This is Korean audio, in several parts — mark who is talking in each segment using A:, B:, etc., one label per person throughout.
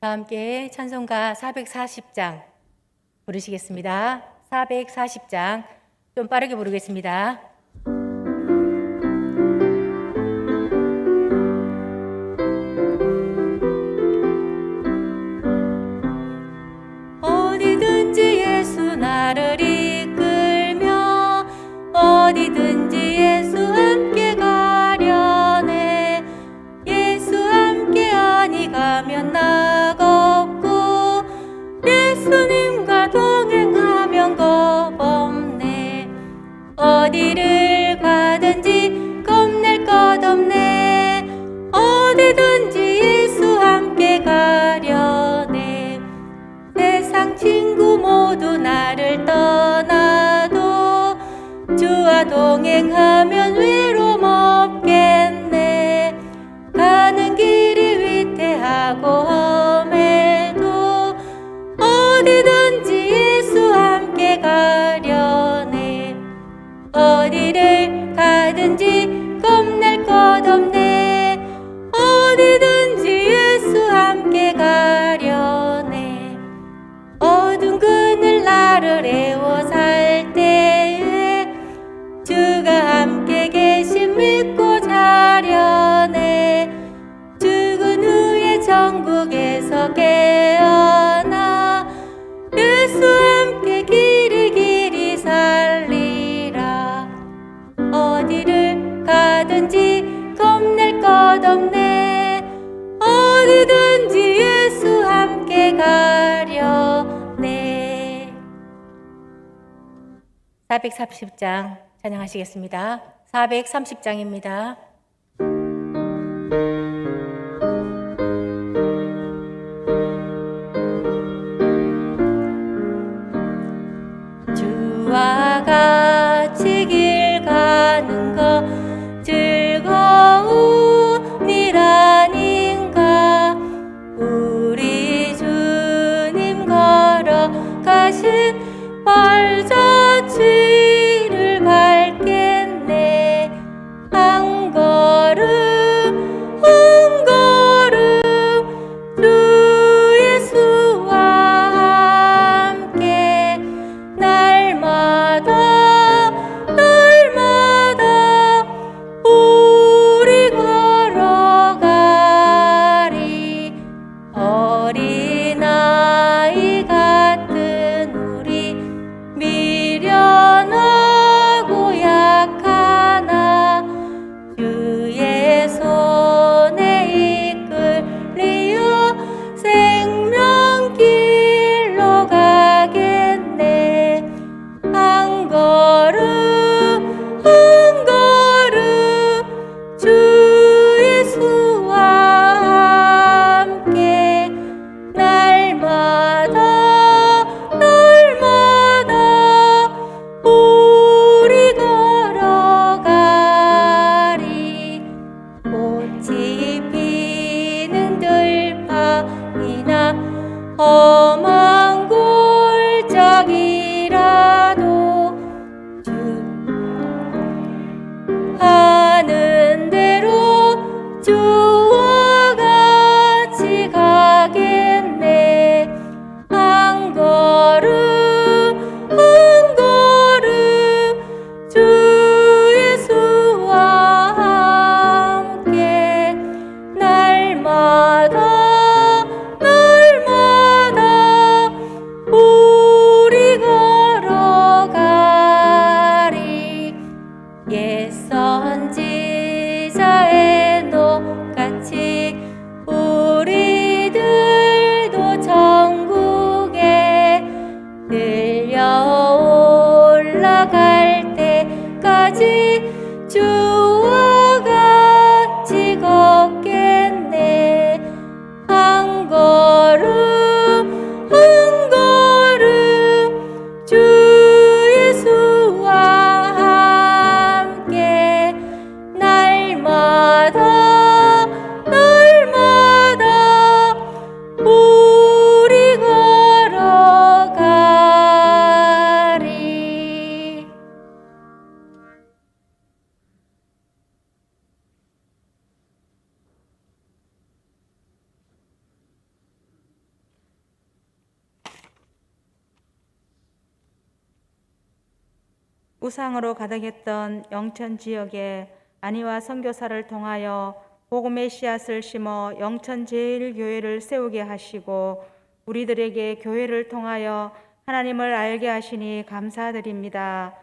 A: 다 함께 찬송가 440장 부르시겠습니다. 440장 좀 빠르게 부르겠습니다. 어디든지 예수 나를 이끌며 어디든지 예수 함께 가려네. 예수 함께 아니 가면 나겁고 예수님과 동행하면 겁없네. 어디를 가든지 겁낼 것 없네. 어디든지 예수 함께 가려네. 세상 친구 모두 나를 떠나도 주와 동행하면 외로움 없겠네. 가는 길이 위태하고 험해도 어디든지 예수 함께 가려네. 어디를 가든지 겁낼 것 없네. 어디든지 예수 함께 가려네. 어두운 그늘 나를 애워 살 때에 주가 함께 계심 믿고 자려네. 죽은 후에 천국에서 깨어나 예수 함께 길이 살리라. 어디를 가든지 겁낼 것 없네. 어디든지 예수 함께 가려네. 430장 찬양하시겠습니다. 430장입니다. 주와 같이 길 가는 거 즐거운 일 아닌가. 우리 주님 걸어가신 발자취를 밟겠네. 한 걸음 한 걸음 주 예수와 함께 날마다 우리 걸어가리. 어린아이 같은 우리 미련하고 약하나 주의 손에 이끌리어 생명길로 가겠네. 한 걸음 한 걸음 주 예수와 함께 날마다 우리 걸어가리. 꽃이 피는 들판이나 험한 골짜기라도 주 하는 대로 주와 같이 가겠네. 한 걸음 한 걸음 주 예수와 함께 날마다 우상으로 가득했던 영천 지역에 안희와 선교사를 통하여 복음의 씨앗을 심어 영천 제1교회를 세우게 하시고 우리들에게 교회를 통하여 하나님을 알게 하시니 감사드립니다.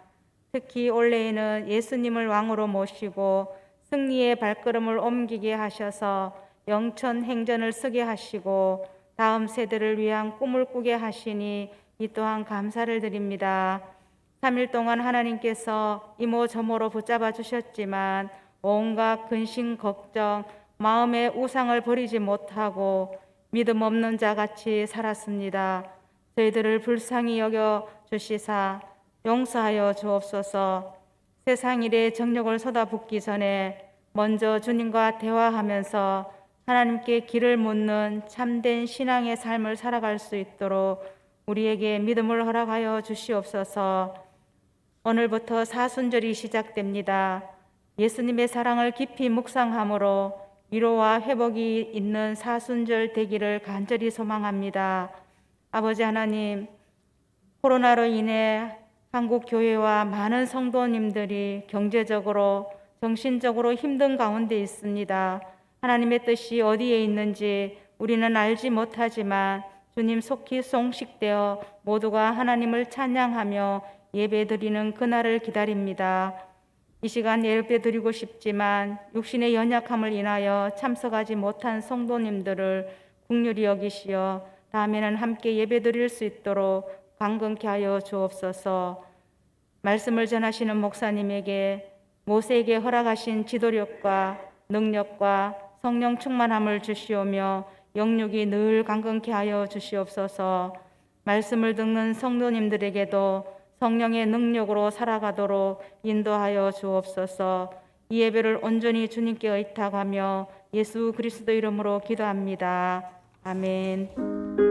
A: 특히 올해에는 예수님을 왕으로 모시고 승리의 발걸음을 옮기게 하셔서 영천 행전을 서게 하시고 다음 세대를 위한 꿈을 꾸게 하시니 이 또한 감사를 드립니다. 3일 동안 하나님께서 이모저모로 붙잡아 주셨지만 온갖 근심 걱정, 마음의 우상을 버리지 못하고 믿음 없는 자같이 살았습니다. 저희들을 불쌍히 여겨 주시사 용서하여 주옵소서. 세상 일에 정력을 쏟아붓기 전에 먼저 주님과 대화하면서 하나님께 길을 묻는 참된 신앙의 삶을 살아갈 수 있도록 우리에게 믿음을 허락하여 주시옵소서. 오늘부터 사순절이 시작됩니다. 예수님의 사랑을 깊이 묵상함으로 위로와 회복이 있는 사순절 되기를 간절히 소망합니다. 아버지 하나님, 코로나로 인해 한국 교회와 많은 성도님들이 경제적으로, 정신적으로 힘든 가운데 있습니다. 하나님의 뜻이 어디에 있는지 우리는 알지 못하지만 주님 속히 송식되어 모두가 하나님을 찬양하며 예배드리는 그날을 기다립니다. 이 시간 예배드리고 싶지만 육신의 연약함을 인하여 참석하지 못한 성도님들을 긍휼히 여기시어 다음에는 함께 예배드릴 수 있도록 강건케 하여 주옵소서. 말씀을 전하시는 목사님에게 모세에게 허락하신 지도력과 능력과 성령 충만함을 주시오며 영육이 늘 강건케 하여 주시옵소서. 말씀을 듣는 성도님들에게도 성령의 능력으로 살아가도록 인도하여 주옵소서. 이 예배를 온전히 주님께 의탁하며 예수 그리스도 이름으로 기도합니다. 아멘.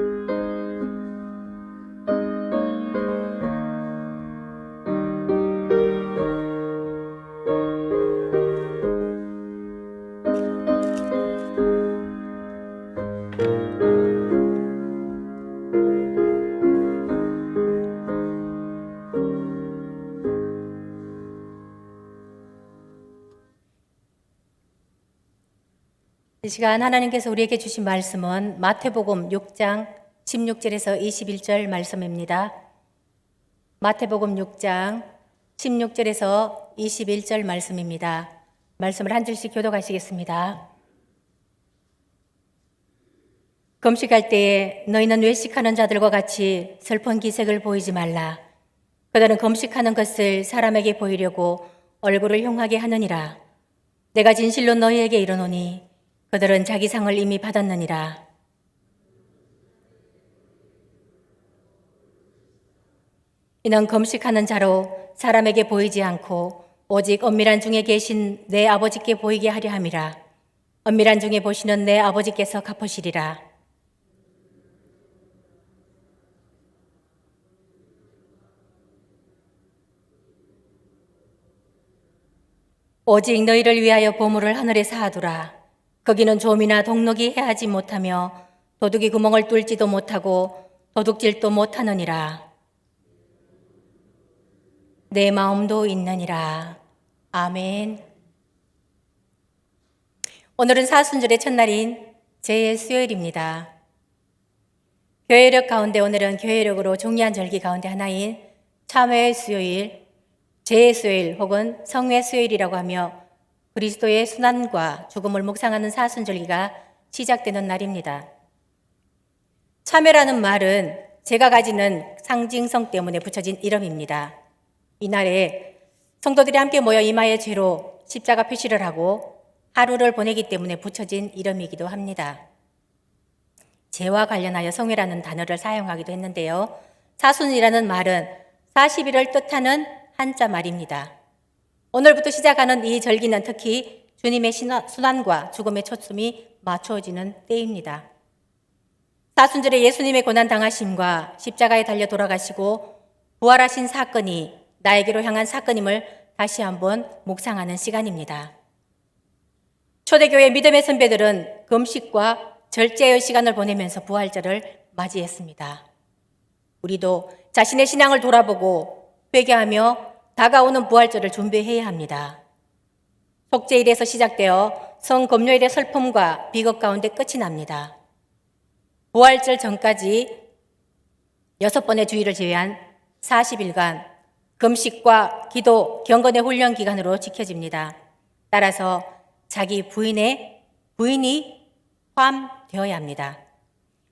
B: 이 시간 하나님께서 우리에게 주신 말씀은 마태복음 6장 16절에서 21절 말씀입니다. 마태복음 6장 16절에서 21절 말씀입니다. 말씀을 한 줄씩 교독하시겠습니다. 금식할 때에 너희는 외식하는 자들과 같이 슬픈 기색을 보이지 말라. 그들은 금식하는 것을 사람에게 보이려고 얼굴을 흉하게 하느니라. 내가 진실로 너희에게 이르노니 그들은 자기 상을 이미 받았느니라. 이는 금식하는 자로 사람에게 보이지 않고 오직 엄밀한 중에 계신 내 아버지께 보이게 하려 함이라. 엄밀한 중에 보시는 내 아버지께서 갚으시리라. 오직 너희를 위하여 보물을 하늘에 쌓아두라. 거기는 좀이나 동록이 해하지 못하며 도둑이 구멍을 뚫지도 못하고 도둑질도 못하느니라. 내 마음도 있느니라. 아멘. 오늘은 사순절의 첫날인 제 수요일입니다. 교회력 가운데 오늘은 교회력으로 중요한 절기 가운데 하나인 참회의 수요일, 제 수요일 혹은 성회 수요일이라고 하며 그리스도의 순환과 죽음을 묵상하는 사순절기가 시작되는 날입니다. 참회라는 말은 제가 가지는 상징성 때문에 붙여진 이름입니다. 이날에 성도들이 함께 모여 이마에 죄로 십자가 표시를 하고 하루를 보내기 때문에 붙여진 이름이기도 합니다. 죄와 관련하여 성회라는 단어를 사용하기도 했는데요. 사순이라는 말은 40일을 뜻하는 한자 말입니다. 오늘부터 시작하는 이 절기는 특히 주님의 순환과 죽음의 초점이 맞춰지는 때입니다. 사순절에 예수님의 고난당하심과 십자가에 달려 돌아가시고 부활하신 사건이 나에게로 향한 사건임을 다시 한번 묵상하는 시간입니다. 초대교회 믿음의 선배들은 금식과 절제의 시간을 보내면서 부활절을 맞이했습니다. 우리도 자신의 신앙을 돌아보고 회개하며 다가오는 부활절을 준비해야 합니다. 속죄일에서 시작되어 성금요일의 슬픔과 비극 가운데 끝이 납니다. 부활절 전까지 6번의 주일을 제외한 40일간 금식과 기도, 경건의 훈련 기간으로 지켜집니다. 따라서 자기 부인이 포함되어야 합니다.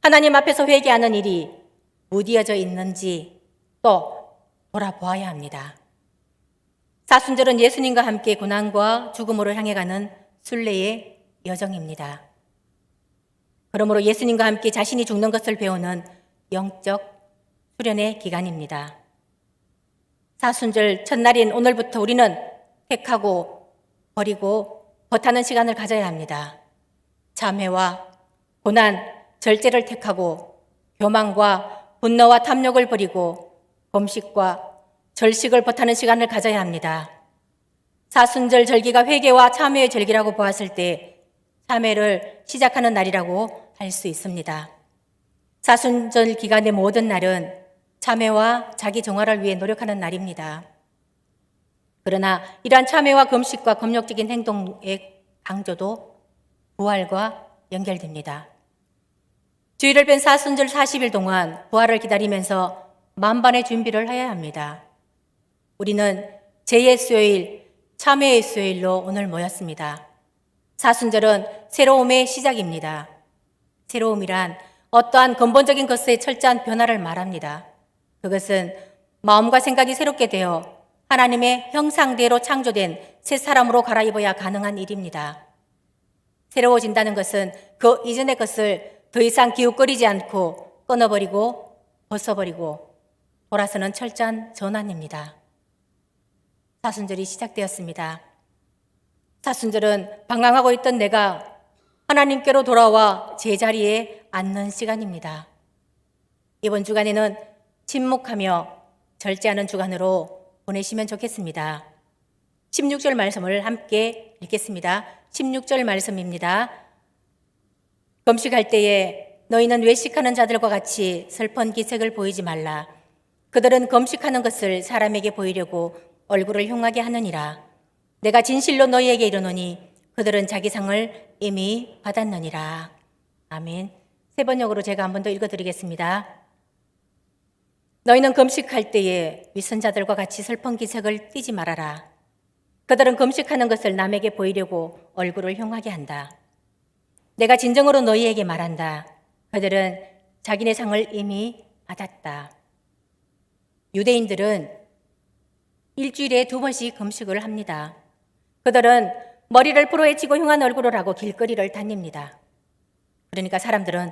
B: 하나님 앞에서 회개하는 일이 무디어져 있는지 또 돌아보아야 합니다. 사순절은 예수님과 함께 고난과 죽음으로 향해 가는 순례의 여정입니다. 그러므로 예수님과 함께 자신이 죽는 것을 배우는 영적 수련의 기간입니다. 사순절 첫날인 오늘부터 우리는 택하고 버리고 버타는 시간을 가져야 합니다. 참회와 고난, 절제를 택하고 교만과 분노와 탐욕을 버리고 금식과 절식을 버타는 시간을 가져야 합니다. 사순절 절기가 회개와 참회의 절기라고 보았을 때 참회를 시작하는 날이라고 할 수 있습니다. 사순절 기간의 모든 날은 참회와 자기 정화를 위해 노력하는 날입니다. 그러나 이러한 참회와 금식과 금욕적인 행동의 강조도 부활과 연결됩니다. 주일을 뺀 사순절 40일 동안 부활을 기다리면서 만반의 준비를 해야 합니다. 우리는 제의 수요일, 참회의 수요일로 오늘 모였습니다. 사순절은 새로움의 시작입니다. 새로움이란 어떠한 근본적인 것의 철저한 변화를 말합니다. 그것은 마음과 생각이 새롭게 되어 하나님의 형상대로 창조된 새 사람으로 갈아입어야 가능한 일입니다. 새로워진다는 것은 그 이전의 것을 더 이상 기웃거리지 않고 끊어버리고 벗어버리고 돌아서는 철저한 전환입니다. 사순절이 시작되었습니다. 사순절은 방황하고 있던 내가 하나님께로 돌아와 제자리에 앉는 시간입니다. 이번 주간에는 침묵하며 절제하는 주간으로 보내시면 좋겠습니다. 16절 말씀을 함께 읽겠습니다. 16절 말씀입니다. 금식할 때에 너희는 외식하는 자들과 같이 슬픈 기색을 보이지 말라. 그들은 금식하는 것을 사람에게 보이려고 얼굴을 흉하게 하느니라. 내가 진실로 너희에게 이르노니 그들은 자기 상을 이미 받았느니라. 아멘. 세 번역으로 제가 한 번 더 읽어드리겠습니다. 너희는 금식할 때에 위선자들과 같이 슬픈 기색을 띠지 말아라. 그들은 금식하는 것을 남에게 보이려고 얼굴을 흉하게 한다. 내가 진정으로 너희에게 말한다. 그들은 자기네 상을 이미 받았다. 유대인들은 일주일에 2번씩 금식을 합니다. 그들은 머리를 풀어헤치고 흉한 얼굴을 하고 길거리를 다닙니다. 그러니까 사람들은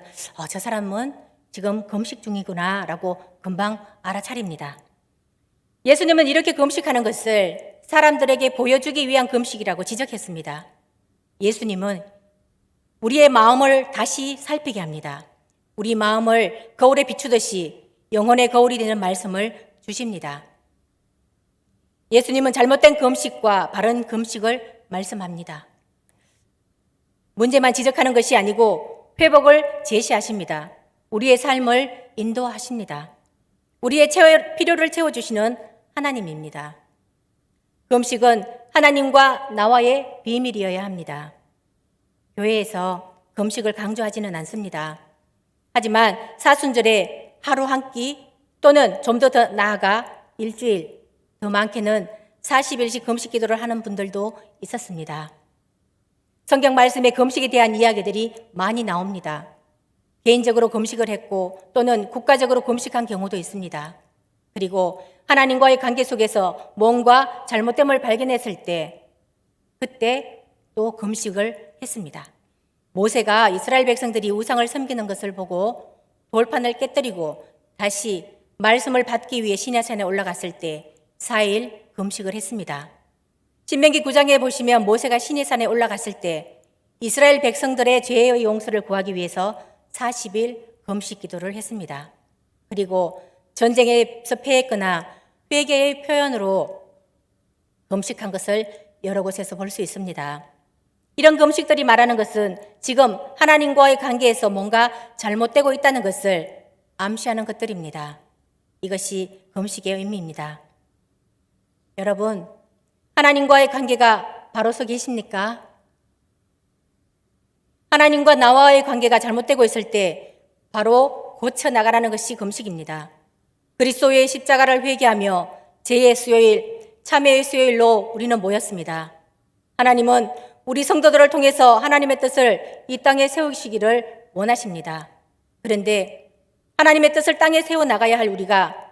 B: 저 사람은 지금 금식 중이구나 라고 금방 알아차립니다. 예수님은 이렇게 금식하는 것을 사람들에게 보여주기 위한 금식이라고 지적했습니다. 예수님은 우리의 마음을 다시 살피게 합니다. 우리 마음을 거울에 비추듯이 영혼의 거울이 되는 말씀을 주십니다. 예수님은 잘못된 금식과 바른 금식을 말씀합니다. 문제만 지적하는 것이 아니고 회복을 제시하십니다. 우리의 삶을 인도하십니다. 우리의 필요를 채워주시는 하나님입니다. 금식은 하나님과 나와의 비밀이어야 합니다. 교회에서 금식을 강조하지는 않습니다. 하지만 사순절에 하루 한 끼 또는 좀 더 나아가 일주일, 더 많게는 40일씩 금식 기도를 하는 분들도 있었습니다. 성경 말씀에 금식에 대한 이야기들이 많이 나옵니다. 개인적으로 금식을 했고 또는 국가적으로 금식한 경우도 있습니다. 그리고 하나님과의 관계 속에서 뭔가 잘못됨을 발견했을 때 그때 또 금식을 했습니다. 모세가 이스라엘 백성들이 우상을 섬기는 것을 보고 돌판을 깨뜨리고 다시 말씀을 받기 위해 시내산에 올라갔을 때 4일 금식을 했습니다. 신명기 9장에 보시면 모세가 시내산에 올라갔을 때 이스라엘 백성들의 죄의 용서를 구하기 위해서 40일 금식 기도를 했습니다. 그리고 전쟁에서 패했거나 회개의 표현으로 금식한 것을 여러 곳에서 볼 수 있습니다. 이런 금식들이 말하는 것은 지금 하나님과의 관계에서 뭔가 잘못되고 있다는 것을 암시하는 것들입니다. 이것이 금식의 의미입니다. 여러분, 하나님과의 관계가 바로 서 계십니까? 하나님과 나와의 관계가 잘못되고 있을 때 바로 고쳐나가라는 것이 금식입니다. 그리스도의 십자가를 회개하며 제의 수요일, 참회의 수요일로 우리는 모였습니다. 하나님은 우리 성도들을 통해서 하나님의 뜻을 이 땅에 세우시기를 원하십니다. 그런데 하나님의 뜻을 땅에 세워나가야 할 우리가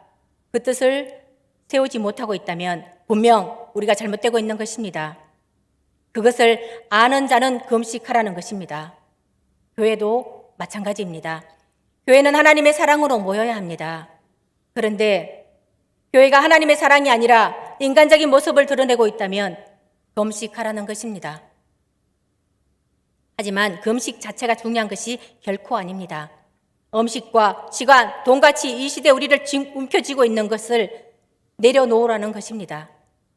B: 그 뜻을 세우지 못하고 있다면 분명 우리가 잘못되고 있는 것입니다. 그것을 아는 자는 금식하라는 것입니다. 교회도 마찬가지입니다. 교회는 하나님의 사랑으로 모여야 합니다. 그런데 교회가 하나님의 사랑이 아니라 인간적인 모습을 드러내고 있다면 금식하라는 것입니다. 하지만 금식 자체가 중요한 것이 결코 아닙니다. 음식과 시간, 돈같이 이 시대에 우리를 움켜쥐고 있는 것을 내려놓으라는 것입니다.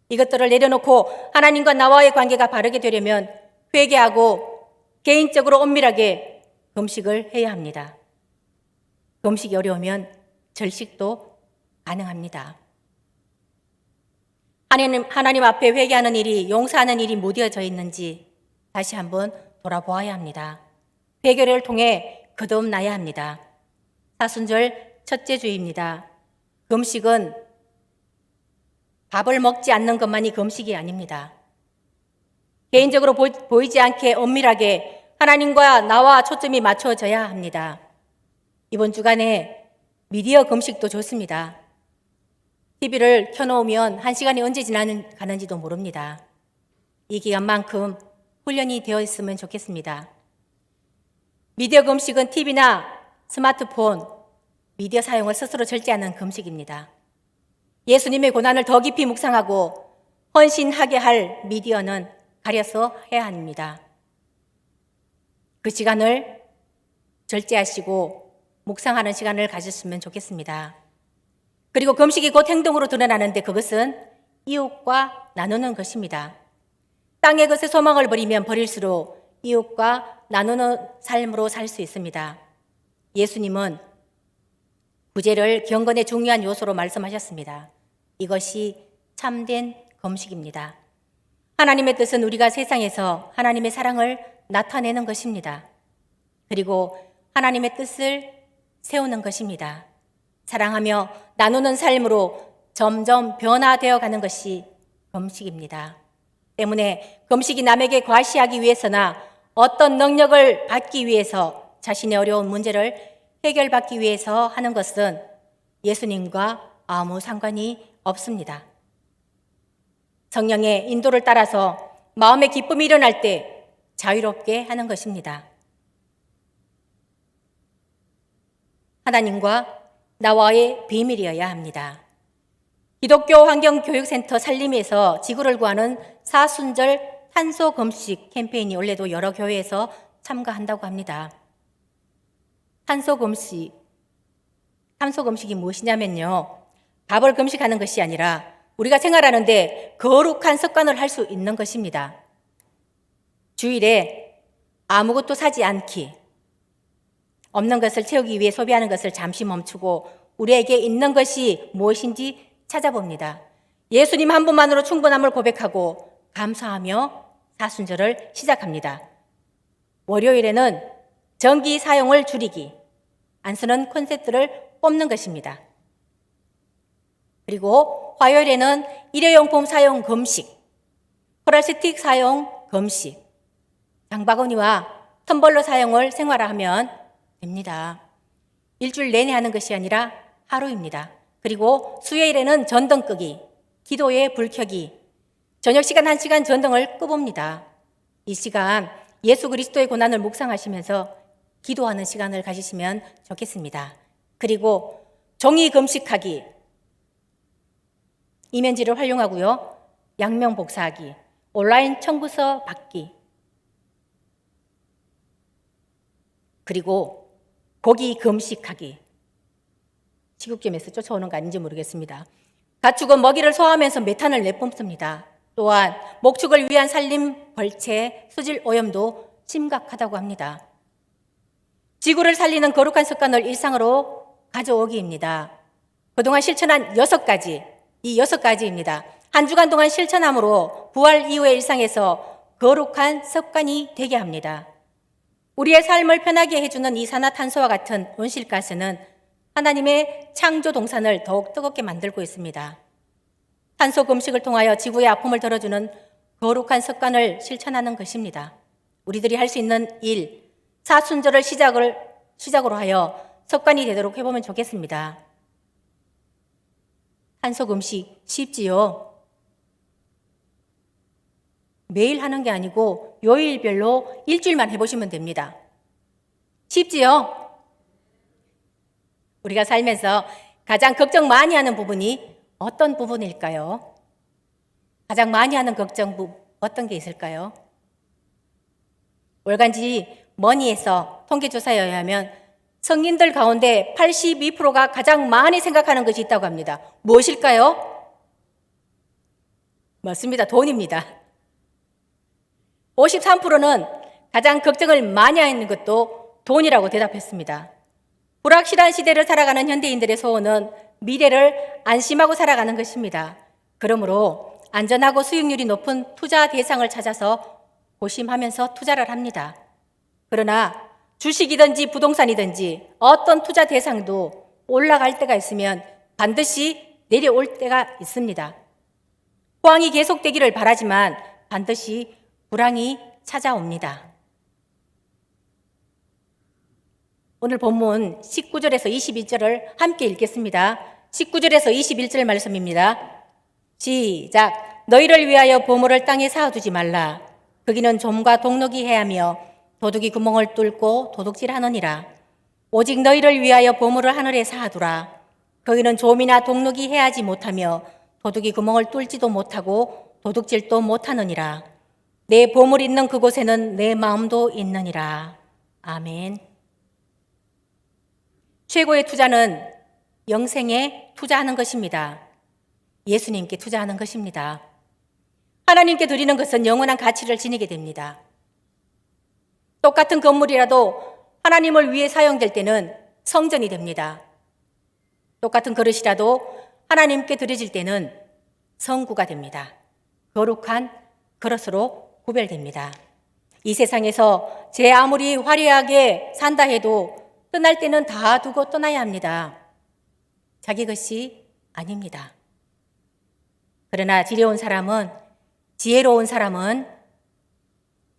B: 이것들을 내려놓고 하나님과 나와의 관계가 바르게 되려면 회개하고 개인적으로 엄밀하게 금식을 해야 합니다. 금식이 어려우면 절식도 가능합니다. 하나님 앞에 회개하는 일이, 용서하는 일이 무뎌져 있는지 다시 한번 돌아보아야 합니다. 회개를 통해 거듭나야 합니다. 사순절 첫째 주입니다. 금식은 밥을 먹지 않는 것만이 금식이 아닙니다. 개인적으로 보이지 않게 엄밀하게 하나님과 나와 초점이 맞춰져야 합니다. 이번 주간에 미디어 금식도 좋습니다. TV를 켜놓으면 1시간이 언제 지나가는지도 모릅니다. 이 기간만큼 훈련이 되어 있으면 좋겠습니다. 미디어 금식은 TV나 스마트폰, 미디어 사용을 스스로 절제하는 금식입니다. 예수님의 고난을 더 깊이 묵상하고 헌신하게 할 미디어는 가려서 해야 합니다. 그 시간을 절제하시고 묵상하는 시간을 가졌으면 좋겠습니다. 그리고 금식이 곧 행동으로 드러나는데 그것은 이웃과 나누는 것입니다. 땅의 것에 소망을 버리면 버릴수록 이웃과 나누는 삶으로 살 수 있습니다. 예수님은 구제를 경건의 중요한 요소로 말씀하셨습니다. 이것이 참된 금식입니다. 하나님의 뜻은 우리가 세상에서 하나님의 사랑을 나타내는 것입니다. 그리고 하나님의 뜻을 세우는 것입니다. 사랑하며 나누는 삶으로 점점 변화되어 가는 것이 금식입니다. 때문에 금식이 남에게 과시하기 위해서나 어떤 능력을 받기 위해서 자신의 어려운 문제를 해결받기 위해서 하는 것은 예수님과 아무 상관이 없습니다. 성령의 인도를 따라서 마음의 기쁨이 일어날 때 자유롭게 하는 것입니다. 하나님과 나와의 비밀이어야 합니다. 기독교 환경교육센터 살림에서 지구를 구하는 사순절 탄소 금식 캠페인이 원래도 여러 교회에서 참가한다고 합니다. 탄소 금식이 무엇이냐면요. 밥을 금식하는 것이 아니라 우리가 생활하는데 거룩한 습관을 할 수 있는 것입니다. 주일에 아무것도 사지 않기, 없는 것을 채우기 위해 소비하는 것을 잠시 멈추고 우리에게 있는 것이 무엇인지 찾아봅니다. 예수님 한 분만으로 충분함을 고백하고 감사하며 사순절을 시작합니다. 월요일에는 전기 사용을 줄이기, 안 쓰는 콘센트를 뽑는 것입니다. 그리고 화요일에는 일회용품 사용 금식, 플라스틱 사용 금식, 장바구니와 텀블러 사용을 생활화하면 됩니다. 일주일 내내 하는 것이 아니라 하루입니다. 그리고 수요일에는 전등 끄기, 기도에 불 켜기, 저녁 시간 1시간 전등을 끄봅니다. 이 시간 예수 그리스도의 고난을 묵상하시면서 기도하는 시간을 가지시면 좋겠습니다. 그리고 종이 금식하기, 이면지를 활용하고요. 양명 복사하기, 온라인 청구서 받기, 그리고 고기 금식하기. 식육점에서 쫓아오는 거 아닌지 모르겠습니다. 가축은 먹이를 소화하면서 메탄을 내뿜습니다. 또한 목축을 위한 산림 벌채, 수질 오염도 심각하다고 합니다. 지구를 살리는 거룩한 습관을 일상으로 가져오기입니다. 그동안 실천한 6가지, 이 6가지입니다. 한 주간 동안 실천함으로 부활 이후의 일상에서 거룩한 습관이 되게 합니다. 우리의 삶을 편하게 해주는 이산화탄소와 같은 온실가스는 하나님의 창조 동산을 더욱 뜨겁게 만들고 있습니다. 탄소 금식을 통하여 지구의 아픔을 덜어주는 거룩한 습관을 실천하는 것입니다. 우리들이 할 수 있는 일, 사순절을 시작으로 하여 습관이 되도록 해보면 좋겠습니다. 탄소 금식 쉽지요? 매일 하는 게 아니고 요일별로 일주일만 해보시면 됩니다. 쉽지요? 우리가 살면서 가장 걱정 많이 하는 부분이 어떤 부분일까요? 가장 많이 하는 걱정 어떤 게 있을까요? 월간지 머니에서 통계조사에 의하면 성인들 가운데 82%가 가장 많이 생각하는 것이 있다고 합니다. 무엇일까요? 맞습니다. 돈입니다. 53%는 가장 걱정을 많이 하는 것도 돈이라고 대답했습니다. 불확실한 시대를 살아가는 현대인들의 소원은 미래를 안심하고 살아가는 것입니다. 그러므로 안전하고 수익률이 높은 투자 대상을 찾아서 고심하면서 투자를 합니다. 그러나 주식이든지 부동산이든지 어떤 투자 대상도 올라갈 때가 있으면 반드시 내려올 때가 있습니다. 호황이 계속되기를 바라지만 반드시 불황이 찾아옵니다. 오늘 본문 19절에서 22절을 함께 읽겠습니다. 19절에서 21절 말씀입니다. 시작. 너희를 위하여 보물을 땅에 쌓아두지 말라. 거기는 좀과 동록이 해하며 도둑이 구멍을 뚫고 도둑질하느니라. 오직 너희를 위하여 보물을 하늘에 쌓아두라. 거기는 좀이나 동록이 해하지 못하며 도둑이 구멍을 뚫지도 못하고 도둑질도 못하느니라. 내 보물 있는 그곳에는 내 마음도 있느니라. 아멘. 최고의 투자는 영생에 투자하는 것입니다. 예수님께 투자하는 것입니다. 하나님께 드리는 것은 영원한 가치를 지니게 됩니다. 똑같은 건물이라도 하나님을 위해 사용될 때는 성전이 됩니다. 똑같은 그릇이라도 하나님께 드려질 때는 성구가 됩니다. 거룩한 그릇으로 구별됩니다. 이 세상에서 제 아무리 화려하게 산다 해도 떠날 때는 다 두고 떠나야 합니다. 자기 것이 아닙니다. 그러나 지혜로운 사람은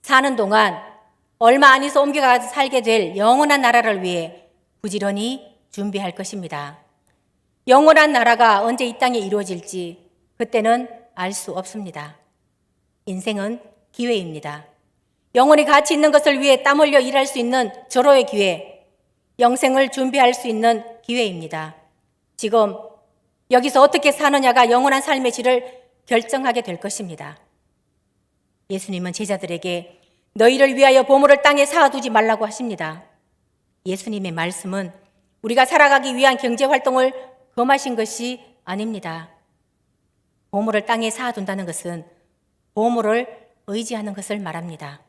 B: 사는 동안 얼마 안 있어 옮겨가 살게 될 영원한 나라를 위해 부지런히 준비할 것입니다. 영원한 나라가 언제 이 땅에 이루어질지 그때는 알 수 없습니다. 인생은 기회입니다. 영원히 가치 있는 것을 위해 땀 흘려 일할 수 있는 절호의 기회, 영생을 준비할 수 있는 기회입니다. 지금 여기서 어떻게 사느냐가 영원한 삶의 질을 결정하게 될 것입니다. 예수님은 제자들에게 너희를 위하여 보물을 땅에 쌓아두지 말라고 하십니다. 예수님의 말씀은 우리가 살아가기 위한 경제활동을 금하신 것이 아닙니다. 보물을 땅에 쌓아둔다는 것은 보물을 의지하는 것을 말합니다.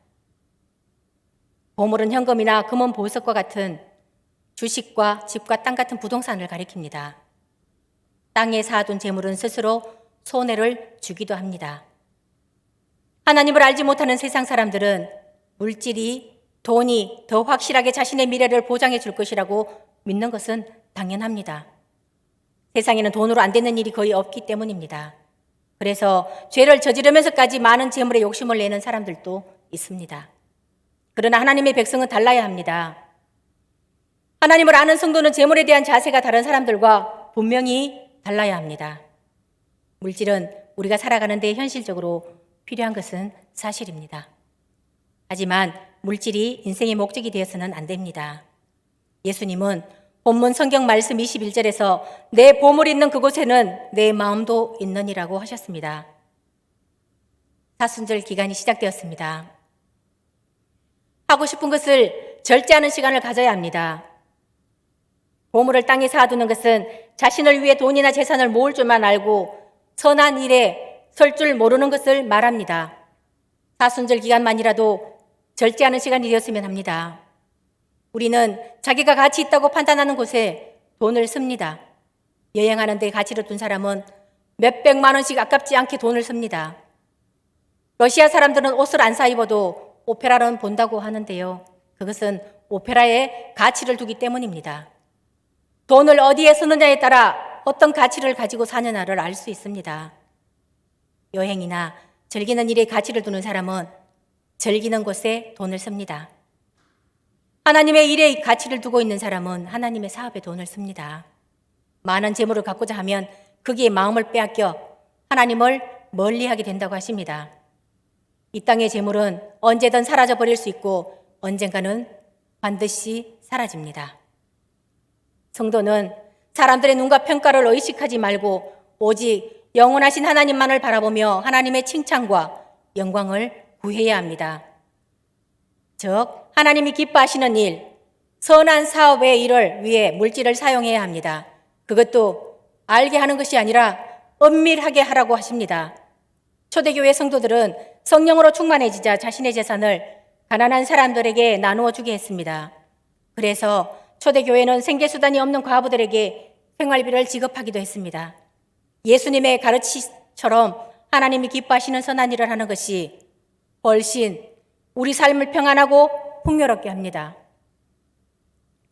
B: 보물은 현금이나 금은 보석과 같은 주식과 집과 땅 같은 부동산을 가리킵니다. 땅에 쌓아둔 재물은 스스로 손해를 주기도 합니다. 하나님을 알지 못하는 세상 사람들은 물질이, 돈이 더 확실하게 자신의 미래를 보장해 줄 것이라고 믿는 것은 당연합니다. 세상에는 돈으로 안 되는 일이 거의 없기 때문입니다. 그래서 죄를 저지르면서까지 많은 재물에 욕심을 내는 사람들도 있습니다. 그러나 하나님의 백성은 달라야 합니다. 하나님을 아는 성도는 재물에 대한 자세가 다른 사람들과 분명히 달라야 합니다. 물질은 우리가 살아가는 데 현실적으로 필요한 것은 사실입니다. 하지만 물질이 인생의 목적이 되어서는 안 됩니다. 예수님은 본문 성경 말씀 21절에서 내 보물 있는 그곳에는 내 마음도 있느니라고 하셨습니다. 사순절 기간이 시작되었습니다. 하고 싶은 것을 절제하는 시간을 가져야 합니다. 보물을 땅에 쌓아두는 것은 자신을 위해 돈이나 재산을 모을 줄만 알고 선한 일에 설 줄 모르는 것을 말합니다. 사순절 기간만이라도 절제하는 시간이 되었으면 합니다. 우리는 자기가 가치 있다고 판단하는 곳에 돈을 씁니다. 여행하는 데 가치를 둔 사람은 몇백만 원씩 아깝지 않게 돈을 씁니다. 러시아 사람들은 옷을 안 사 입어도 오페라는 본다고 하는데요. 그것은 오페라에 가치를 두기 때문입니다. 돈을 어디에 쓰느냐에 따라 어떤 가치를 가지고 사느냐를 알 수 있습니다. 여행이나 즐기는 일에 가치를 두는 사람은 즐기는 곳에 돈을 씁니다. 하나님의 일에 가치를 두고 있는 사람은 하나님의 사업에 돈을 씁니다. 많은 재물을 갖고자 하면 거기에 마음을 빼앗겨 하나님을 멀리하게 된다고 하십니다. 이 땅의 재물은 언제든 사라져 버릴 수 있고 언젠가는 반드시 사라집니다. 성도는 사람들의 눈과 평가를 의식하지 말고 오직 영원하신 하나님만을 바라보며 하나님의 칭찬과 영광을 구해야 합니다. 즉 하나님이 기뻐하시는 일, 선한 사업의 일을 위해 물질을 사용해야 합니다. 그것도 알게 하는 것이 아니라 은밀하게 하라고 하십니다. 초대교회 성도들은 성령으로 충만해지자 자신의 재산을 가난한 사람들에게 나누어 주게 했습니다. 그래서 초대교회는 생계수단이 없는 과부들에게 생활비를 지급하기도 했습니다. 예수님의 가르치처럼 하나님이 기뻐하시는 선한 일을 하는 것이 훨씬 우리 삶을 평안하고 풍요롭게 합니다.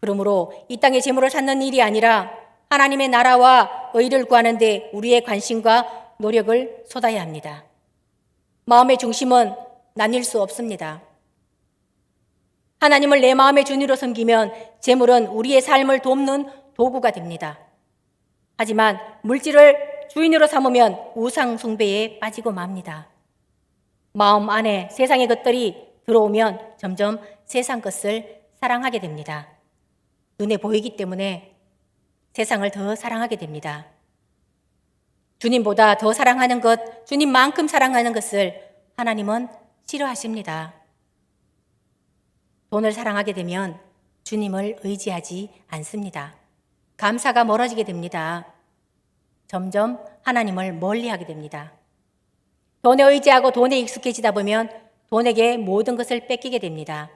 B: 그러므로 이 땅의 재물을 찾는 일이 아니라 하나님의 나라와 의를 구하는 데 우리의 관심과 노력을 쏟아야 합니다. 마음의 중심은 나뉠 수 없습니다. 하나님을 내 마음의 주인으로 섬기면 재물은 우리의 삶을 돕는 도구가 됩니다. 하지만 물질을 주인으로 삼으면 우상 숭배에 빠지고 맙니다. 마음 안에 세상의 것들이 들어오면 점점 세상 것을 사랑하게 됩니다. 눈에 보이기 때문에 세상을 더 사랑하게 됩니다. 주님보다 더 사랑하는 것, 주님만큼 사랑하는 것을 하나님은 싫어하십니다. 돈을 사랑하게 되면 주님을 의지하지 않습니다. 감사가 멀어지게 됩니다. 점점 하나님을 멀리하게 됩니다. 돈에 의지하고 돈에 익숙해지다 보면 돈에게 모든 것을 뺏기게 됩니다.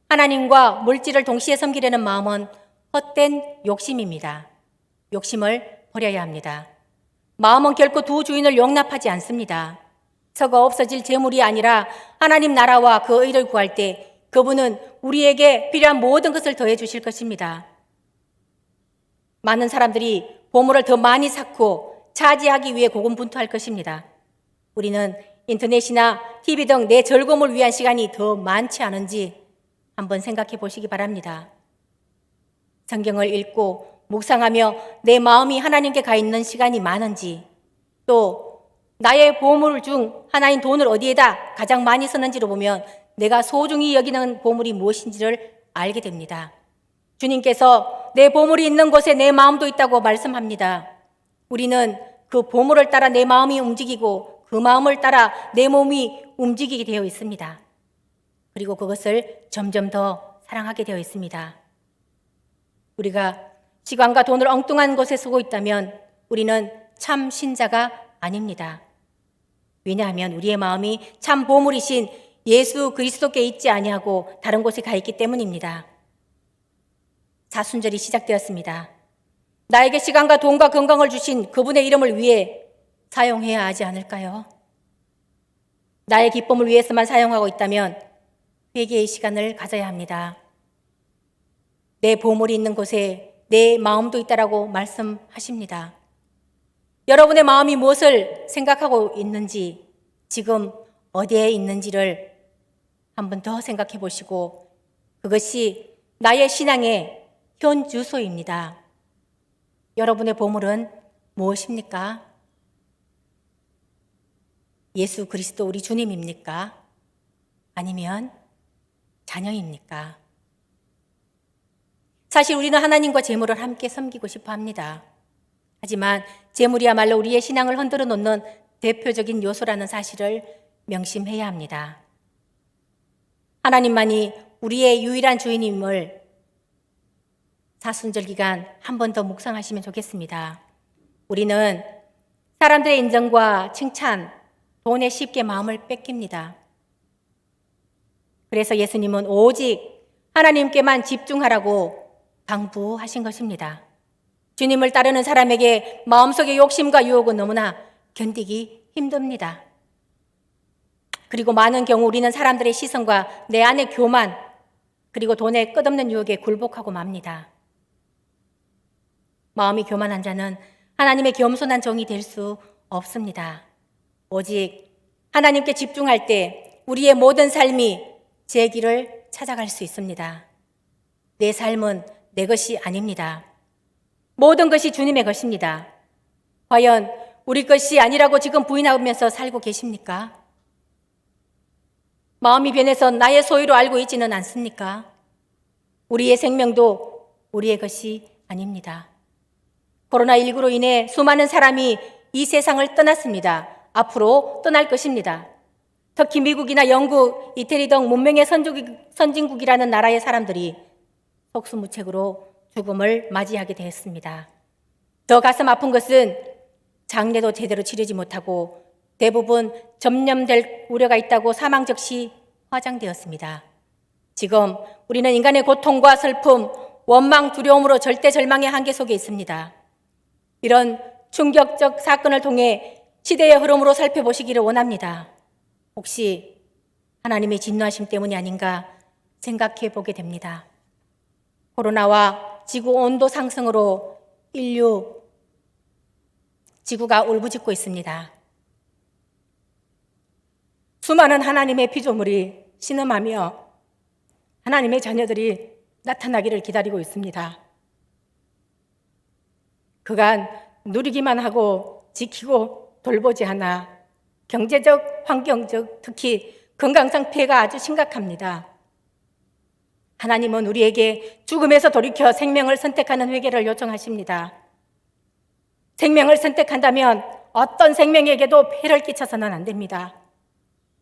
B: 하나님과 물질을 동시에 섬기려는 마음은 헛된 욕심입니다. 욕심을 버려야 합니다. 마음은 결코 두 주인을 용납하지 않습니다. 서거 없어질 재물이 아니라 하나님 나라와 그 의를 구할 때 그분은 우리에게 필요한 모든 것을 더해 주실 것입니다. 많은 사람들이 보물을 더 많이 쌓고 차지하기 위해 고군분투할 것입니다. 우리는 인터넷이나 TV 등 내 즐거움을 위한 시간이 더 많지 않은지 한번 생각해 보시기 바랍니다. 성경을 읽고 묵상하며 내 마음이 하나님께 가 있는 시간이 많은지, 또 나의 보물 중 하나인 돈을 어디에다 가장 많이 쓰는지를 보면 내가 소중히 여기는 보물이 무엇인지를 알게 됩니다. 주님께서 내 보물이 있는 곳에 내 마음도 있다고 말씀합니다. 우리는 그 보물을 따라 내 마음이 움직이고 그 마음을 따라 내 몸이 움직이게 되어 있습니다. 그리고 그것을 점점 더 사랑하게 되어 있습니다. 우리가 시간과 돈을 엉뚱한 곳에 쓰고 있다면 우리는 참 신자가 아닙니다. 왜냐하면 우리의 마음이 참 보물이신 예수 그리스도께 있지 아니하고 다른 곳에 가 있기 때문입니다. 사순절이 시작되었습니다. 나에게 시간과 돈과 건강을 주신 그분의 이름을 위해 사용해야 하지 않을까요? 나의 기쁨을 위해서만 사용하고 있다면 회개의 시간을 가져야 합니다. 내 보물이 있는 곳에 내 마음도 있다라고 말씀하십니다. 여러분의 마음이 무엇을 생각하고 있는지, 지금 어디에 있는지를 한 번 더 생각해 보시고 그것이 나의 신앙의 현 주소입니다. 여러분의 보물은 무엇입니까? 예수 그리스도 우리 주님입니까? 아니면 자녀입니까? 사실 우리는 하나님과 재물을 함께 섬기고 싶어 합니다. 하지만 재물이야말로 우리의 신앙을 흔들어 놓는 대표적인 요소라는 사실을 명심해야 합니다. 하나님만이 우리의 유일한 주인임을 사순절 기간 한 번 더 묵상하시면 좋겠습니다. 우리는 사람들의 인정과 칭찬, 돈에 쉽게 마음을 뺏깁니다. 그래서 예수님은 오직 하나님께만 집중하라고 당부하신 것입니다. 주님을 따르는 사람에게 마음속의 욕심과 유혹은 너무나 견디기 힘듭니다. 그리고 많은 경우 우리는 사람들의 시선과 내 안의 교만, 그리고 돈의 끝없는 유혹에 굴복하고 맙니다. 마음이 교만한 자는 하나님의 겸손한 종이 될 수 없습니다. 오직 하나님께 집중할 때 우리의 모든 삶이 제 길을 찾아갈 수 있습니다. 내 삶은 내 것이 아닙니다. 모든 것이 주님의 것입니다. 과연 우리 것이 아니라고 지금 부인하면서 살고 계십니까? 마음이 변해서 나의 소유로 알고 있지는 않습니까? 우리의 생명도 우리의 것이 아닙니다. 코로나19로 인해 수많은 사람이 이 세상을 떠났습니다. 앞으로 떠날 것입니다. 특히 미국이나 영국, 이태리 등 문명의 선진국이라는 나라의 사람들이 속수무책으로 죽음을 맞이하게 되었습니다. 더 가슴 아픈 것은 장례도 제대로 치르지 못하고 대부분 점령될 우려가 있다고 사망 즉시 화장되었습니다. 지금 우리는 인간의 고통과 슬픔, 원망, 두려움으로 절대 절망의 한계 속에 있습니다. 이런 충격적 사건을 통해 시대의 흐름으로 살펴보시기를 원합니다. 혹시 하나님의 진노하심 때문이 아닌가 생각해 보게 됩니다. 코로나와 지구 온도 상승으로 지구가 울부짖고 있습니다. 수많은 하나님의 피조물이 신음하며 하나님의 자녀들이 나타나기를 기다리고 있습니다. 그간 누리기만 하고 지키고 돌보지 않아 경제적, 환경적, 특히 건강상 피해가 아주 심각합니다. 하나님은 우리에게 죽음에서 돌이켜 생명을 선택하는 회개를 요청하십니다. 생명을 선택한다면 어떤 생명에게도 폐를 끼쳐서는 안 됩니다.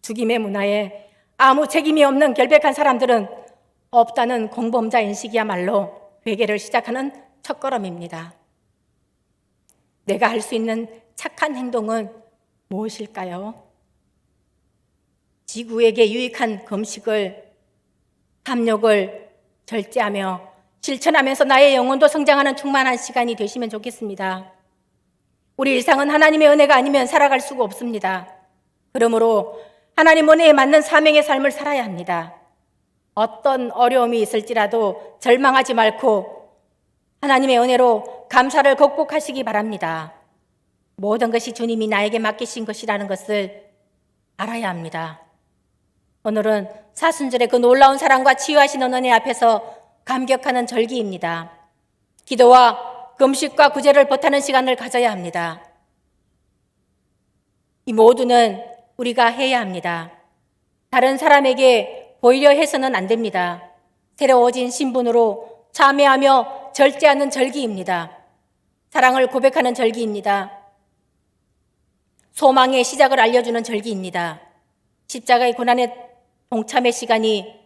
B: 죽임의 문화에 아무 책임이 없는 결백한 사람들은 없다는 공범자 인식이야말로 회개를 시작하는 첫걸음입니다. 내가 할 수 있는 착한 행동은 무엇일까요? 지구에게 유익한 금식을, 탐욕을 절제하며 실천하면서 나의 영혼도 성장하는 충만한 시간이 되시면 좋겠습니다. 우리 일상은 하나님의 은혜가 아니면 살아갈 수가 없습니다. 그러므로 하나님 은혜에 맞는 사명의 삶을 살아야 합니다. 어떤 어려움이 있을지라도 절망하지 말고 하나님의 은혜로 감사를 극복하시기 바랍니다. 모든 것이 주님이 나에게 맡기신 것이라는 것을 알아야 합니다. 오늘은 사순절의 그 놀라운 사랑과 치유하시는 은혜 앞에서 감격하는 절기입니다. 기도와 금식과 구제를 버타는 시간을 가져야 합니다. 이 모두는 우리가 해야 합니다. 다른 사람에게 보이려 해서는 안 됩니다. 새로워진 신분으로 참여하며 절제하는 절기입니다. 사랑을 고백하는 절기입니다. 소망의 시작을 알려주는 절기입니다. 십자가의 고난의 동참의 시간이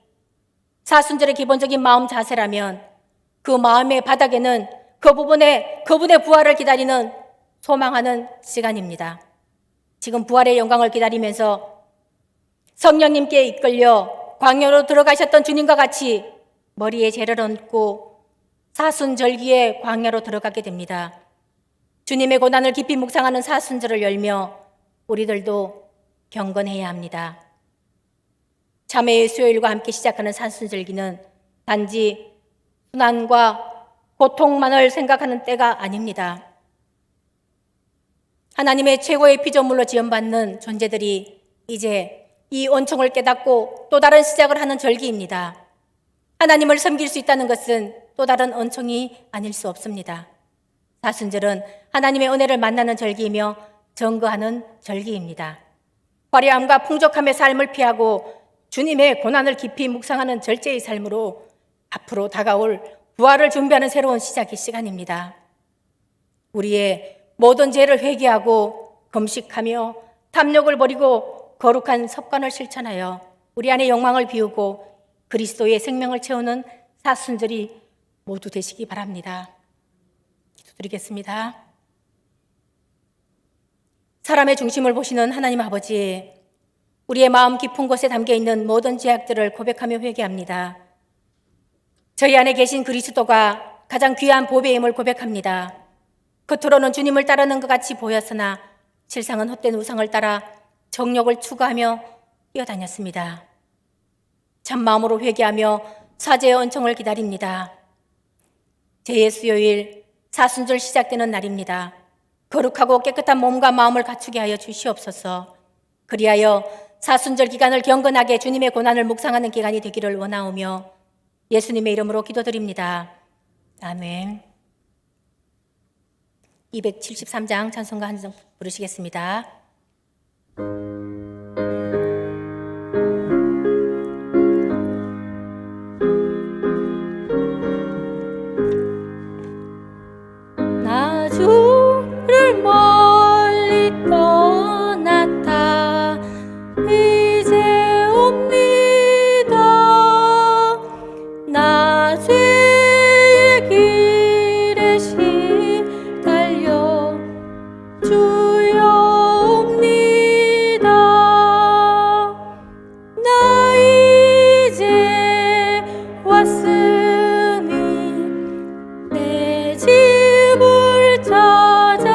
B: 사순절의 기본적인 마음 자세라면 그 마음의 바닥에는 그분의 부활을 기다리는 소망하는 시간입니다. 지금 부활의 영광을 기다리면서 성령님께 이끌려 광야로 들어가셨던 주님과 같이 머리에 죄를 얹고 사순절기에 광야로 들어가게 됩니다. 주님의 고난을 깊이 묵상하는 사순절을 열며 우리들도 경건해야 합니다. 참회의 수요일과 함께 시작하는 사순절기는 단지 순환과 고통만을 생각하는 때가 아닙니다. 하나님의 최고의 피조물로 지원받는 존재들이 이제 이 은총을 깨닫고 또 다른 시작을 하는 절기입니다. 하나님을 섬길 수 있다는 것은 또 다른 은총이 아닐 수 없습니다. 사순절은 하나님의 은혜를 만나는 절기이며 증거하는 절기입니다. 화려함과 풍족함의 삶을 피하고 주님의 고난을 깊이 묵상하는 절제의 삶으로 앞으로 다가올 부활을 준비하는 새로운 시작의 시간입니다. 우리의 모든 죄를 회개하고 금식하며 탐욕을 버리고 거룩한 습관을 실천하여 우리 안의 욕망을 비우고 그리스도의 생명을 채우는 사순절이 모두 되시기 바랍니다. 기도드리겠습니다. 사람의 중심을 보시는 하나님 아버지, 우리의 마음 깊은 곳에 담겨있는 모든 죄악들을 고백하며 회개합니다. 저희 안에 계신 그리스도가 가장 귀한 보배임을 고백합니다. 겉으로는 주님을 따르는 것 같이 보였으나 실상은 헛된 우상을 따라 정욕을 추구하며 뛰어다녔습니다. 참마음으로 회개하며 사죄의 은총을 기다립니다. 제2수요일 사순절 시작되는 날입니다. 거룩하고 깨끗한 몸과 마음을 갖추게 하여 주시옵소서. 그리하여 사순절 기간을 경건하게 주님의 고난을 묵상하는 기간이 되기를 원하오며 예수님의 이름으로 기도드립니다. 아멘. 273장 찬송가 한 장 부르시겠습니다. 나 주를 멀리 떠났다 이제 옵니다. 나 죄의 길에 시달려 주여 옵니다. 나 이제 왔으니 내 집을 찾아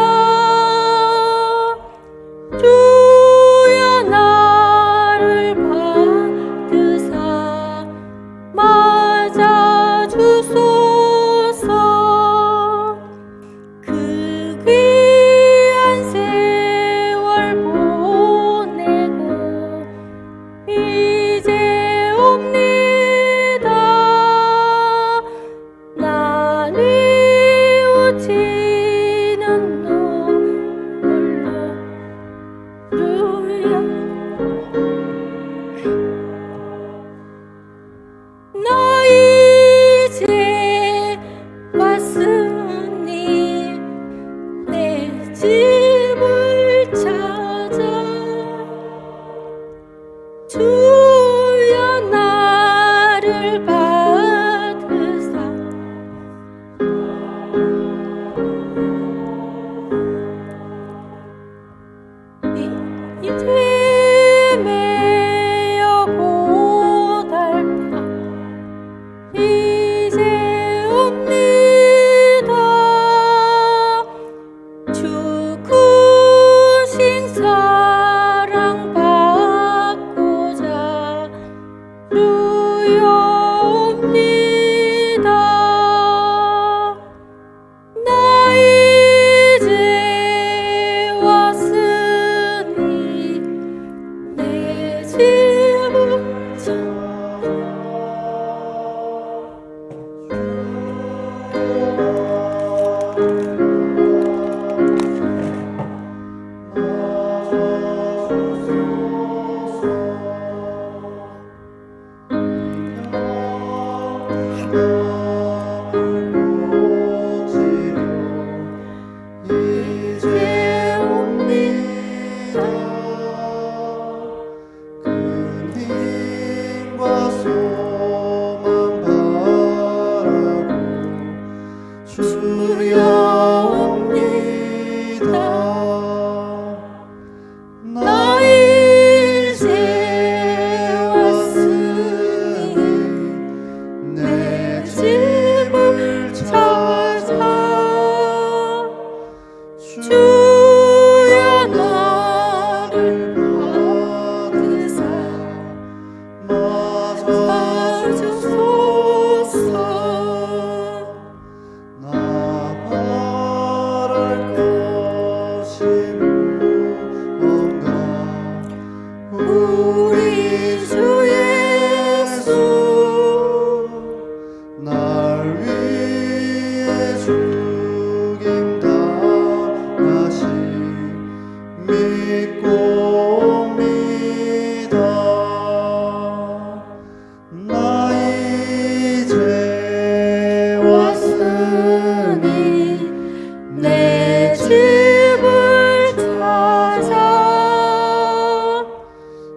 B: 주여 나를 받으사 맞아 주소서. 그 귀한 세월 보내고 이제 옵니다. 나 뉘우치는 눈물로 주여 나 이제 왔으니 내 집을 찾아 주여 나를 받으사 이제 매여 고달파 이제 옵니다. 주 크신 사랑 받고자 주여 옵니다. 나 이제 왔으니 내 집을 찾아 이제 옵니다.
C: 근힘과 소망 바라고 주여 옵니다.
B: 나 이제 왔으니
C: 내
B: 집을 찾아
C: 주여
B: 나를 받으사
C: 맞아
B: 주소서.
C: 나 바랄 것이 무언가
B: 우리 주 예수
C: 날 위해 죽임당하시 믿고 옵니다. 나 이제
B: 왔으니 내 집을 찾아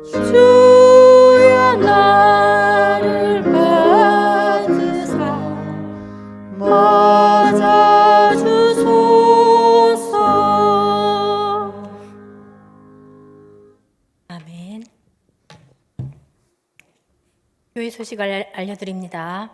B: 주여 나를 받으사 맞아 주소서. 아멘. 교회 소식을 알려드립니다.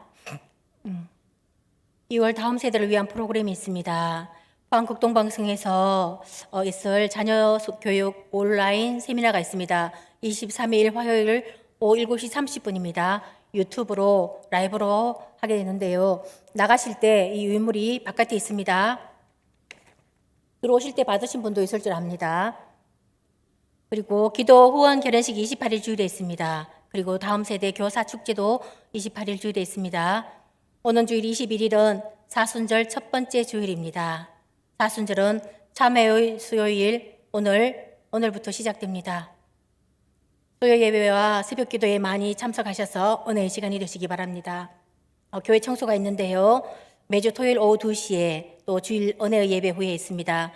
B: 2월 다음 세대를 위한 프로그램이 있습니다. 포항극동방송에서 있을 자녀 교육 온라인 세미나가 있습니다. 23일 화요일 오후 7시 30분입니다. 유튜브로 라이브로 하게 되는데요. 나가실 때 이 유인물이 바깥에 있습니다. 들어오실 때 받으신 분도 있을 줄 압니다. 그리고 기도 후원 결혼식 28일 주일에 있습니다. 그리고 다음 세대 교사 축제도 28일 주일에 있습니다. 오는 주일 21일은 사순절 첫 번째 주일입니다. 사순절은 참회의 수요일 오늘부터 시작됩니다. 수요 예배와 새벽 기도에 많이 참석하셔서 은혜의 시간이 되시기 바랍니다. 교회 청소가 있는데요. 매주 토요일 오후 2시에 또 주일 은혜의 예배 후에 있습니다.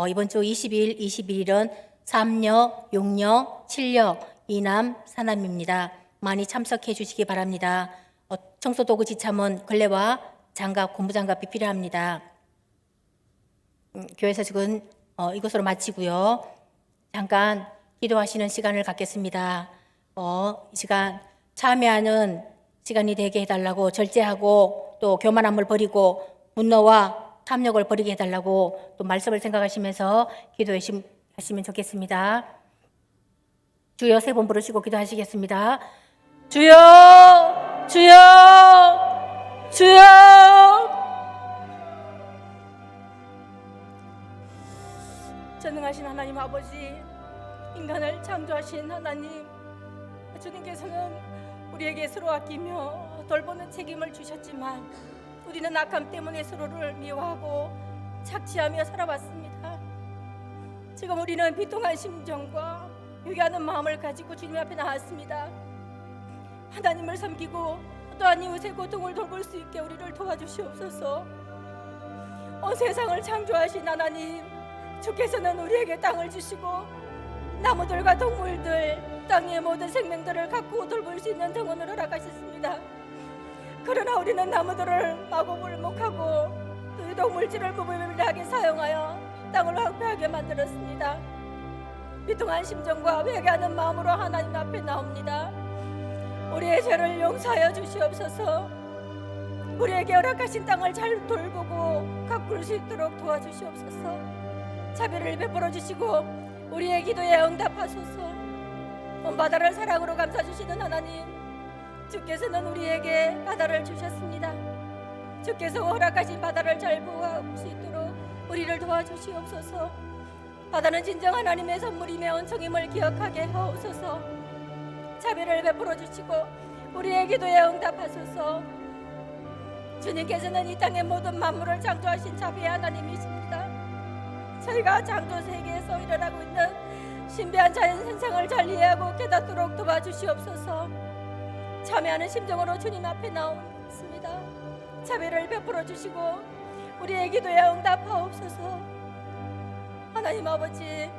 B: 이번 주 20일, 21일은 3여, 6여, 7여, 2남, 4남입니다. 많이 참석해 주시기 바랍니다. 청소 도구 지참은 걸레와 장갑, 고무장갑이 필요합니다. 교회 소식은 이것으로 마치고요. 잠깐 기도하시는 시간을 갖겠습니다. 이 시간 참여하는 시간이 되게 해달라고 절제하고 또 교만함을 버리고 분노와 탐욕을 버리게 해달라고 또 말씀을 생각하시면서 기도하시면 좋겠습니다. 주여 세 번 부르시고 기도하시겠습니다. 주여, 주여, 주여. 전능하신 하나님 아버지, 인간을 창조하신 하나님, 주님께서는 우리에게 서로 아끼며 돌보는 책임을 주셨지만 우리는 악함 때문에 서로를 미워하고 착취하며 살아왔습니다. 지금 우리는 비통한 심정과 유기하는 마음을 가지고 주님 앞에 나왔습니다. 하나님을 섬기고 또한 이웃의 고통을 돌볼 수 있게 우리를 도와주시옵소서. 온 세상을 창조하신 하나님, 주께서는 우리에게 땅을 주시고 나무들과 동물들, 땅의 모든 생명들을 갖고 돌볼 수 있는 등원을 허락하셨습니다. 그러나 우리는 나무들을 마구물목하고 또 동물질을 무분별하게 사용하여 땅을 황폐하게 만들었습니다. 비통한 심정과 회개하는 마음으로 하나님 앞에 나옵니다. 우리의 죄를 용서하여 주시옵소서. 우리에게 허락하신 땅을 잘 돌보고 가꿀 수 있도록 도와주시옵소서. 자비를 베풀어 주시고 우리의 기도에 응답하소서. 온 바다를 사랑으로 감싸주시는 하나님, 주께서는 우리에게 바다를 주셨습니다. 주께서 허락하신 바다를 잘 보호할 수 있도록 우리를 도와주시옵소서. 바다는 진정 하나님의 선물이며 은총임을 기억하게 하옵소서. 자비를 베풀어 주시고 우리의 기도에 응답하소서. 주님께서는 이 땅의 모든 만물을 창조하신 자비의 하나님이십니다. 저희가 창조 세계에서 일어나고 있는 신비한 자연 현상을 잘 이해하고 깨닫도록 도와주시옵소서. 참여하는 심정으로 주님 앞에 나옵니다. 자비를 베풀어 주시고 우리의 기도에 응답하옵소서. 하나님 아버지,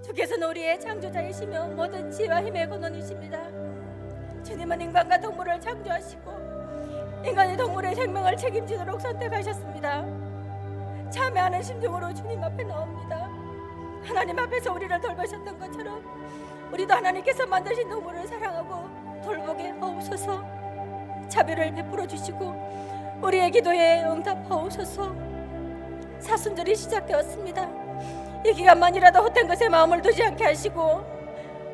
B: 주께서는 우리의 창조자이시며 모든 지혜와 힘의 근원이십니다. 주님은 인간과 동물을 창조하시고 인간이 동물의 생명을 책임지도록 선택하셨습니다. 참여하는 심정으로 주님 앞에 나옵니다. 하나님 앞에서 우리를 돌보셨던 것처럼 우리도 하나님께서 만드신 동물을 사랑하고 돌보게 하옵소서. 자비를 베풀어 주시고 우리의 기도에 응답하옵소서. 사순절이 시작되었습니다. 이 기간만이라도 헛된 것에 마음을 두지 않게 하시고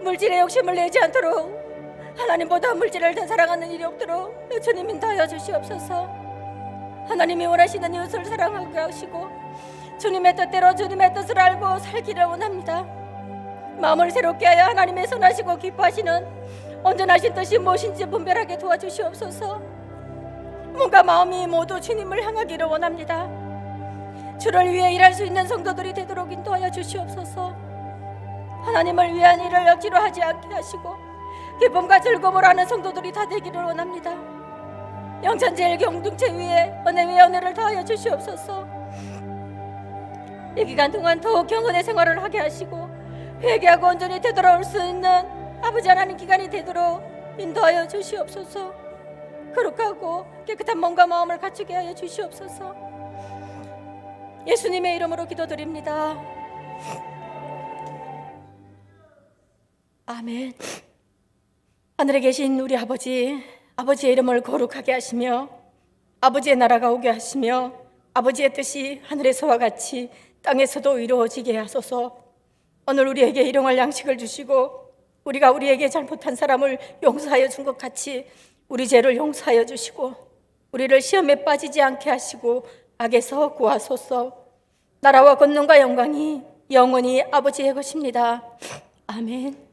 B: 물질에 욕심을 내지 않도록, 하나님보다 물질을 더 사랑하는 일이 없도록 주님 인도하여 주시옵소서. 하나님이 원하시는 이웃을 사랑하게 하시고 주님의 뜻대로 주님의 뜻을 알고 살기를 원합니다. 마음을 새롭게 하여 하나님의 선하시고 기뻐하시는 온전하신 뜻이 무엇인지 분별하게 도와주시옵소서. 몸과 마음이 모두 주님을 향하기를 원합니다. 주를 위해 일할 수 있는 성도들이 되도록 인도하여 주시옵소서. 하나님을 위한 일을 억지로 하지 않게 하시고 기쁨과 즐거움을 하는 성도들이 다 되기를 원합니다. 영천제일공동체 위에 은혜 위에 은혜를 더하여 주시옵소서. 이 기간 동안 더욱 경건의 생활을 하게 하시고 회개하고 온전히 되돌아올 수 있는 아버지 하나님 기간이 되도록 인도하여 주시옵소서. 거룩하고 깨끗한 몸과 마음을 갖추게 하여 주시옵소서. 예수님의 이름으로 기도드립니다. 아멘. 하늘에 계신 우리 아버지의 이름을 거룩하게 하시며 아버지의 나라가 오게 하시며 아버지의 뜻이 하늘에서와 같이 땅에서도 이루어지게 하소서. 오늘 우리에게 일용할 양식을 주시고 우리가 우리에게 잘못한 사람을 용서하여 준 것 같이 우리 죄를 용서하여 주시고 우리를 시험에 빠지지 않게 하시고 악에서 구하소서. 나라와 권능과 영광이 영원히 아버지의 것입니다. 아멘.